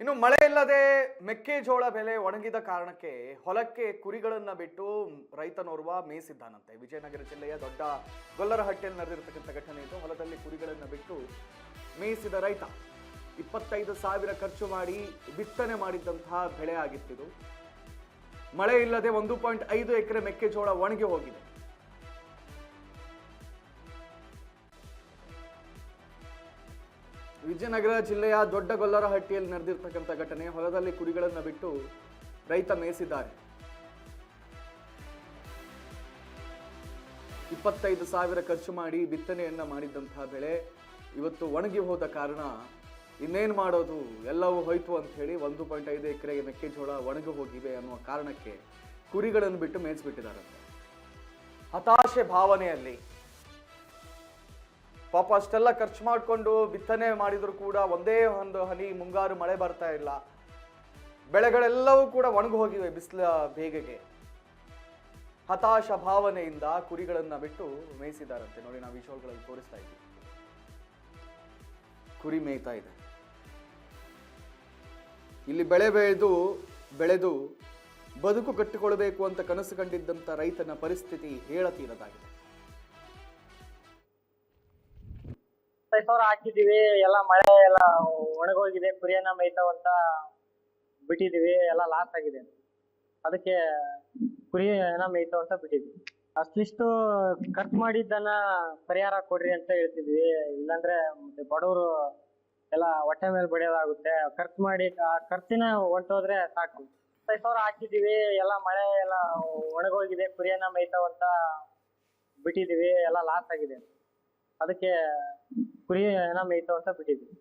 ಇನ್ನು ಮಳೆ ಇಲ್ಲದೆ ಮೆಕ್ಕೆಜೋಳ ಬೆಲೆ ಒಣಗಿದ ಕಾರಣಕ್ಕೆ ಹೊಲಕ್ಕೆ ಕುರಿಗಳನ್ನ ಬಿಟ್ಟು ರೈತನೋರ್ವ ಮೇಯಿಸಿದ್ದಾನಂತೆ. ವಿಜಯನಗರ ಜಿಲ್ಲೆಯ ದೊಡ್ಡ ಗೊಲ್ಲರಹಟ್ಟಿಯಲ್ಲಿ ನಡೆದಿರತಕ್ಕಂಥ ಘಟನೆ ಇದು. ಹೊಲದಲ್ಲಿ ಕುರಿಗಳನ್ನ ಬಿಟ್ಟು ಮೇಯಿಸಿದ ರೈತ 25,000 ಖರ್ಚು ಮಾಡಿ ಬಿತ್ತನೆ ಮಾಡಿದ್ದಂತಹ ಬೆಳೆ ಆಗಿತ್ತಿದು. ಮಳೆ ಇಲ್ಲದೆ 1.5 ಎಕರೆ ಮೆಕ್ಕೆಜೋಳ ಒಣಗಿ ಹೋಗಿದೆ. ವಿಜಯನಗರ ಜಿಲ್ಲೆಯ ದೊಡ್ಡ ಗೊಲ್ಲರಹಟ್ಟಿಯಲ್ಲಿ ನಡೆದಿರ್ತಕ್ಕಂಥ ಘಟನೆ. ಹೊಲದಲ್ಲಿ ಕುರಿಗಳನ್ನ ಬಿಟ್ಟು ರೈತ ಮೇಯಿಸಿದ್ದಾರೆ. 25,000 ಖರ್ಚು ಮಾಡಿ ಬಿತ್ತನೆಯನ್ನ ಮಾಡಿದ್ದಂತಹ ಬೆಳೆ ಇವತ್ತು ಒಣಗಿ ಹೋದ ಕಾರಣ ಇನ್ನೇನು ಮಾಡೋದು, ಎಲ್ಲವೂ ಹೋಯ್ತು ಅಂತ ಹೇಳಿ 1.5 ಎಕರೆಗೆ ಮೆಕ್ಕೆಜೋಳ ಒಣಗಿ ಹೋಗಿವೆ ಅನ್ನುವ ಕಾರಣಕ್ಕೆ ಕುರಿಗಳನ್ನು ಬಿಟ್ಟು ಮೇಯಿಸ್ಬಿಟ್ಟಿದ್ದಾರಂತೆ. ಹತಾಶೆ ಭಾವನೆಯಲ್ಲಿ ಪಾಪ ಅಷ್ಟೆಲ್ಲ ಖರ್ಚು ಮಾಡಿಕೊಂಡು ಬಿತ್ತನೆ ಮಾಡಿದ್ರು ಕೂಡ ಒಂದೇ ಒಂದು ಹನಿ ಮುಂಗಾರು ಮಳೆ ಬರ್ತಾ ಇಲ್ಲ. ಬೆಳೆಗಳೆಲ್ಲವೂ ಕೂಡ ಒಣಗಿ ಹೋಗಿವೆ ಬಿಸಿಲ ಬೇಗೆಗೆ. ಹತಾಶ ಭಾವನೆಯಿಂದ ಕುರಿಗಳನ್ನ ಬಿಟ್ಟು ಮೇಯಿಸಿದಾರಂತೆ. ನೋಡಿ, ನಾವು ವಿಷಯಗಳಲ್ಲಿ ತೋರಿಸ್ತಾ ಇದ್ದೀವಿ. ಕುರಿ ಮೇಯ್ತಾ ಇದೆ. ಇಲ್ಲಿ ಬೆಳೆದು ಬದುಕು ಕಟ್ಟಿಕೊಳ್ಬೇಕು ಅಂತ ಕನಸು ಕಂಡಿದ್ದಂತ ರೈತನ ಪರಿಸ್ಥಿತಿ ಹೇಳತೀರದಾಗಿದೆ. 25,000 ಹಾಕಿದೀವಿ, ಎಲ್ಲ ಮಳೆ ಎಲ್ಲ ಒಣಗೋಗಿದೆ, ಕುರಿಯನ್ನ ಮೇಯ್ತಾವಂತ ಬಿಟ್ಟಿದೀವಿ, ಎಲ್ಲ ಲಾಸ್ ಆಗಿದೆ. ಅದಕ್ಕೆ ಕುರಿಯನ್ನ ಮೇಯ್ತಾವಂತ ಬಿಟ್ಟಿದ್ವಿ. ಅಷ್ಟಿಷ್ಟು ಖರ್ಚು ಮಾಡಿದ್ದನ್ನ ಪರಿಹಾರ ಕೊಡ್ರಿ ಅಂತ ಹೇಳ್ತಿದ್ವಿ. ಇಲ್ಲಾಂದ್ರೆ ಮತ್ತೆ ಬಡವರು ಎಲ್ಲ ಹೊಟ್ಟೆ ಮೇಲೆ ಬಡಿಯೋದಾಗುತ್ತೆ. ಖರ್ಚು ಮಾಡಿ ಖರ್ಚಿನ ಹೊಂಟೋದ್ರೆ ಸಾಕು. 25,000 ಹಾಕಿದೀವಿ, ಎಲ್ಲ ಮಳೆ ಎಲ್ಲ ಒಣಗೋಗಿದೆ, ಕುರಿಯನ್ನ ಮೇಯ್ತಾವಂತ ಬಿಟ್ಟಿದೀವಿ, ಎಲ್ಲ ಲಾಸ್ ಆಗಿದೆ. ಅದಕ್ಕೆ ಕುರಿಯನ್ನ ಮೇಯ್ತಾವಂತ ಬಿಟ್ಟಿದ್ವಿ.